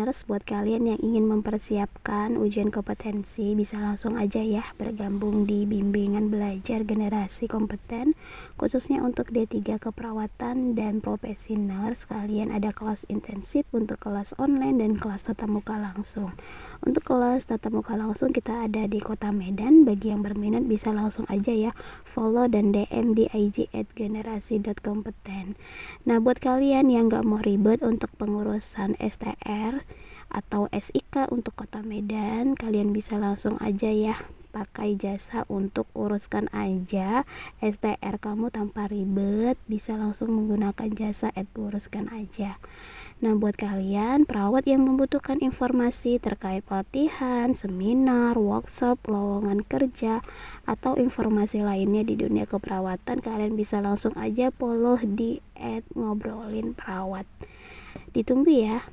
Listeners, buat kalian yang ingin mempersiapkan ujian kompetensi bisa langsung aja ya bergabung di bimbingan belajar generasi kompeten, khususnya untuk D3 keperawatan dan profesi nurse. Kalian ada kelas intensif untuk kelas online dan kelas tatap muka langsung. Untuk kelas tatap muka langsung kita ada di Kota Medan. Bagi yang berminat bisa langsung aja ya follow dan DM di IG @generasi.kompeten. Nah, buat kalian yang gak mau ribet untuk pengurusan STR atau SIK untuk Kota Medan, kalian bisa langsung aja ya pakai jasa untuk uruskan aja STR kamu tanpa ribet, bisa langsung menggunakan jasa uruskan aja. Nah, buat kalian perawat yang membutuhkan informasi terkait pelatihan, seminar, workshop, lowongan kerja, atau informasi lainnya di dunia keperawatan, kalian bisa langsung aja follow di @ngobrolinperawat. Ditunggu ya.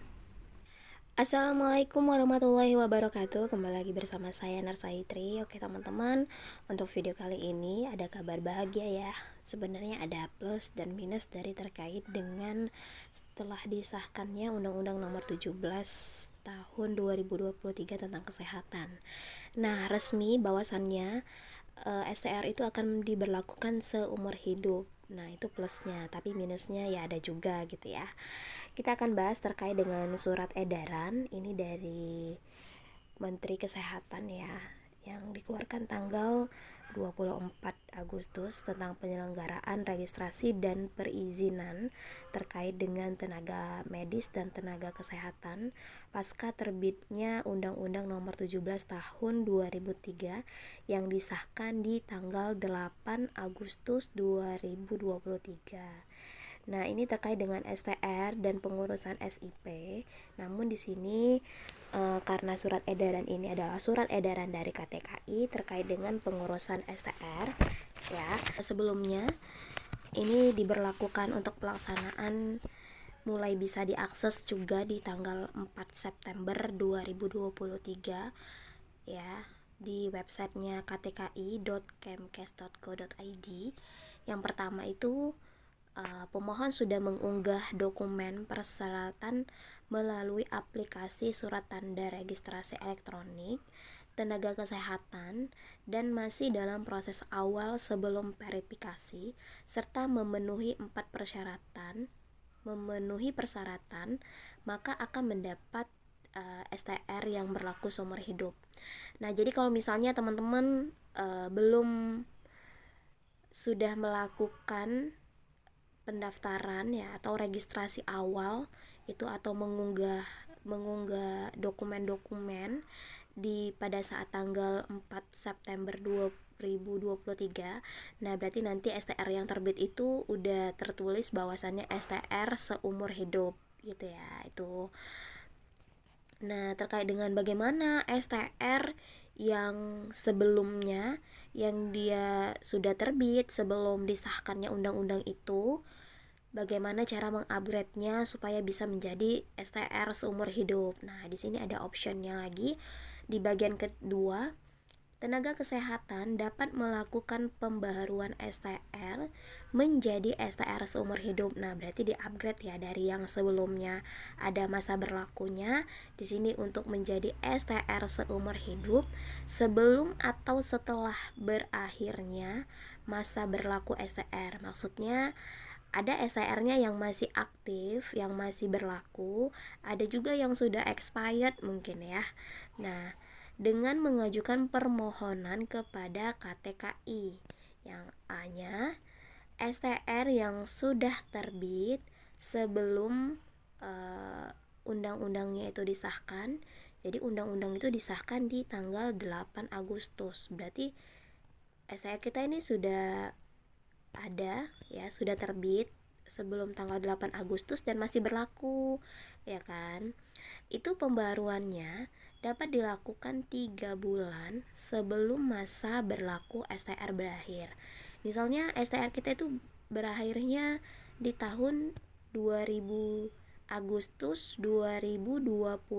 Assalamualaikum warahmatullahi wabarakatuh. Kembali lagi bersama saya Narsaitri. Oke teman-teman, untuk video kali ini ada kabar bahagia ya. Sebenarnya ada plus dan minus dari terkait dengan setelah disahkannya Undang-Undang Nomor 17 Tahun 2023 tentang kesehatan. Nah, resmi bahwasannya STR itu akan diberlakukan seumur hidup. Nah, itu plusnya, tapi minusnya ya ada juga gitu ya. Kita akan bahas terkait dengan surat edaran ini dari Menteri Kesehatan ya, yang dikeluarkan tanggal 24 Agustus tentang penyelenggaraan registrasi dan perizinan terkait dengan tenaga medis dan tenaga kesehatan pasca terbitnya Undang-Undang Nomor 17 Tahun 2003 yang disahkan di tanggal 8 Agustus 2023. Nah, ini terkait dengan STR dan pengurusan SIP. Namun di sini karena surat edaran ini adalah surat edaran dari KTKI terkait dengan pengurusan STR ya. Sebelumnya ini diberlakukan untuk pelaksanaan mulai bisa diakses juga di tanggal 4 September 2023 ya, di websitenya ktki.kemkes.go.id. Yang pertama itu pemohon sudah mengunggah dokumen persyaratan melalui aplikasi surat tanda registrasi elektronik tenaga kesehatan dan masih dalam proses awal sebelum verifikasi serta memenuhi persyaratan, maka akan mendapat STR yang berlaku seumur hidup. Nah, jadi kalau misalnya teman-teman belum sudah melakukan pendaftaran ya atau registrasi awal itu atau mengunggah dokumen-dokumen pada saat tanggal 4 September 2023. Nah, berarti nanti STR yang terbit itu udah tertulis bahwasannya STR seumur hidup gitu ya. Itu. Nah, terkait dengan bagaimana STR yang sebelumnya yang dia sudah terbit sebelum disahkannya undang-undang itu, bagaimana cara mengupgrade-nya supaya bisa menjadi STR seumur hidup. Nah, di sini ada optionnya lagi di bagian kedua. Tenaga kesehatan dapat melakukan pembaharuan STR menjadi STR seumur hidup. Nah, berarti di-upgrade ya dari yang sebelumnya ada masa berlakunya di sini untuk menjadi STR seumur hidup sebelum atau setelah berakhirnya masa berlaku STR. Maksudnya ada STR-nya yang masih aktif, yang masih berlaku, ada juga yang sudah expired mungkin ya. Nah, dengan mengajukan permohonan kepada KTKI yang A-nya STR yang sudah terbit sebelum undang-undangnya itu disahkan. Jadi undang-undang itu disahkan di tanggal 8 Agustus. Berarti STR kita ini sudah ada ya, sudah terbit sebelum tanggal 8 Agustus dan masih berlaku ya kan. Itu pembaruannya dapat dilakukan 3 bulan sebelum masa berlaku STR berakhir. Misalnya STR kita itu berakhirnya di tahun 2000 Agustus 2025.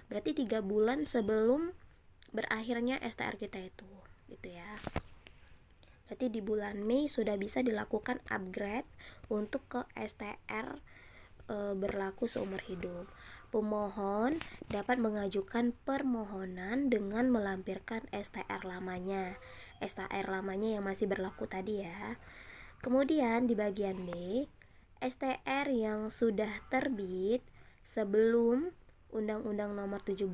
Berarti 3 bulan sebelum berakhirnya STR kita itu gitu ya. Berarti di bulan Mei sudah bisa dilakukan upgrade untuk ke STR berlaku seumur hidup. Pemohon dapat mengajukan permohonan dengan melampirkan STR lamanya. STR lamanya yang masih berlaku tadi ya. Kemudian di bagian B, STR yang sudah terbit sebelum Undang-Undang Nomor 17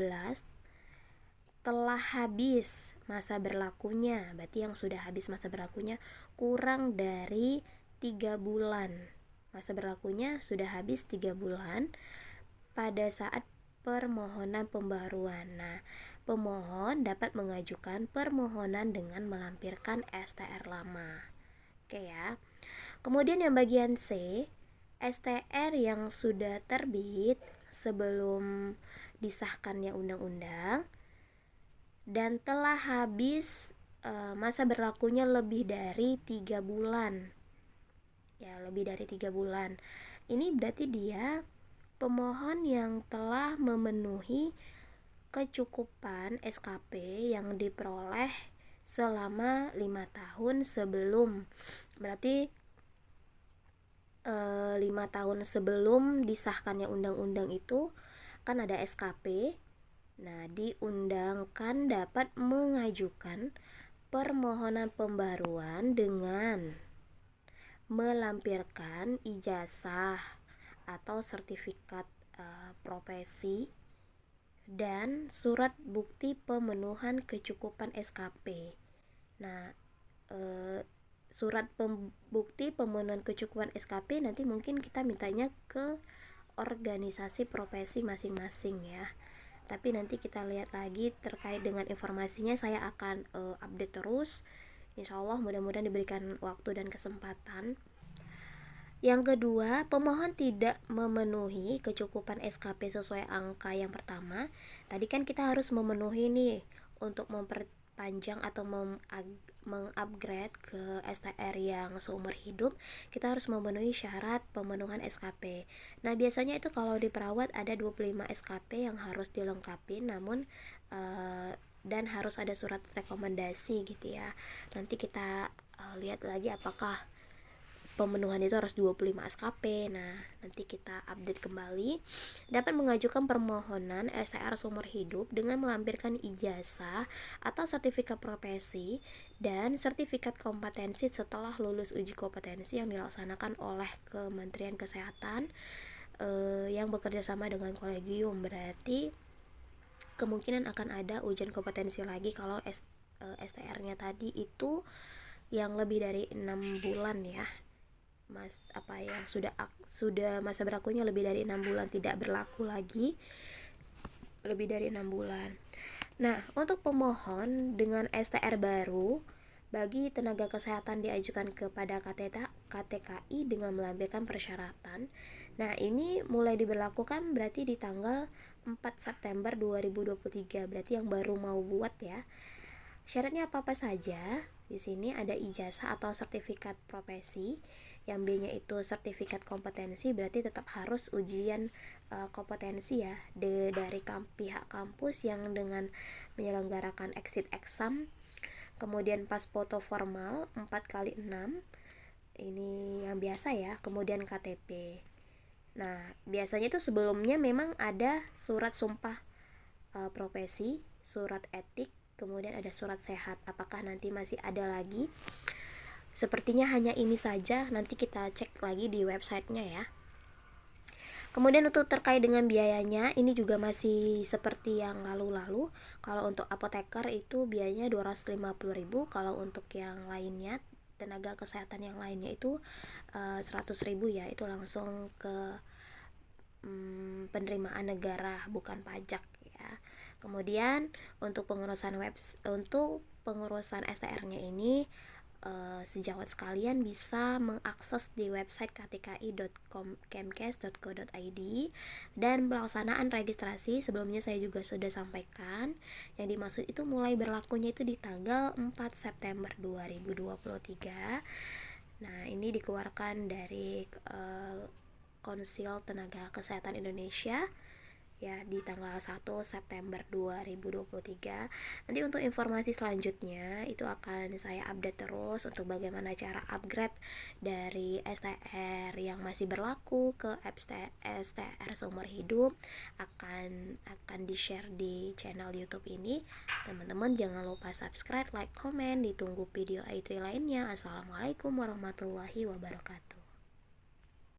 telah habis masa berlakunya, berarti yang sudah habis masa berlakunya kurang dari 3 bulan. Masa berlakunya sudah habis 3 bulan pada saat permohonan pembaruan. Nah, pemohon dapat mengajukan permohonan dengan melampirkan STR lama. Oke ya. Kemudian yang bagian C, STR yang sudah terbit sebelum disahkannya undang-undang dan telah habis masa berlakunya lebih dari 3 bulan. Ya, lebih dari 3 bulan. Ini berarti dia pemohon yang telah memenuhi kecukupan SKP yang diperoleh selama 5 tahun sebelum. Berarti 5 tahun sebelum disahkannya undang-undang itu kan ada SKP. Nah, diundangkan dapat mengajukan permohonan pembaruan dengan melampirkan ijazah atau sertifikat profesi dan surat bukti pemenuhan kecukupan SKP. Nah, surat bukti pemenuhan kecukupan SKP nanti mungkin kita mintanya ke organisasi profesi masing-masing ya. Tapi nanti kita lihat lagi terkait dengan informasinya, saya akan update terus. Insya Allah mudah-mudahan diberikan waktu dan kesempatan. Yang kedua, pemohon tidak memenuhi kecukupan SKP sesuai angka yang pertama. Tadi kan kita harus memenuhi nih untuk memperpanjang atau mengupgrade ke STR yang seumur hidup, kita harus memenuhi syarat pemenuhan SKP. Nah, biasanya itu kalau di perawat ada 25 SKP yang harus dilengkapi, namun dan harus ada surat rekomendasi gitu ya. Nanti kita lihat lagi apakah pemenuhan itu harus 25 SKP. Nah, nanti kita update kembali. Dapat mengajukan permohonan STR seumur hidup dengan melampirkan ijazah atau sertifikat profesi dan sertifikat kompetensi setelah lulus uji kompetensi yang dilaksanakan oleh Kementerian Kesehatan yang bekerja sama dengan kolegium. Berarti kemungkinan akan ada ujian kompetensi lagi kalau STR-nya tadi itu yang lebih dari 6 bulan ya. Yang sudah masa berlakunya lebih dari 6 bulan, tidak berlaku lagi lebih dari 6 bulan. Nah, untuk pemohon dengan STR baru bagi tenaga kesehatan diajukan kepada KTKI dengan melampirkan persyaratan. Nah, ini mulai diberlakukan berarti di tanggal 4 September 2023, berarti yang baru mau buat ya. Syaratnya apa-apa saja? Di sini ada ijazah atau sertifikat profesi. Yang B-nya itu sertifikat kompetensi, berarti tetap harus ujian kompetensi ya dari pihak kampus yang dengan menyelenggarakan exit exam. Kemudian pas foto formal 4x6, ini yang biasa ya. Kemudian KTP. Nah, biasanya itu sebelumnya memang ada surat sumpah profesi, surat etik, kemudian ada surat sehat. Apakah nanti masih ada lagi? Sepertinya hanya ini saja, nanti kita cek lagi di websitenya ya. Kemudian untuk terkait dengan biayanya, ini juga masih seperti yang lalu-lalu. Kalau untuk apoteker itu biayanya 250.000, kalau untuk yang lainnya, tenaga kesehatan yang lainnya itu 100.000 ya, itu langsung ke penerimaan negara, bukan pajak ya. Kemudian untuk pengurusan STR-nya ini sejawat sekalian bisa mengakses di website ktki.kemkes.go.id, dan pelaksanaan registrasi sebelumnya saya juga sudah sampaikan. Yang dimaksud itu mulai berlakunya itu di tanggal 4 September 2023. Nah, ini dikeluarkan dari Konsil Tenaga Kesehatan Indonesia ya di tanggal 1 September 2023. Nanti untuk informasi selanjutnya itu akan saya update terus untuk bagaimana cara upgrade dari STR yang masih berlaku ke STR seumur hidup, akan di-share di channel YouTube ini. Teman-teman jangan lupa subscribe, like, komen, ditunggu video i3 lainnya. Assalamualaikum warahmatullahi wabarakatuh.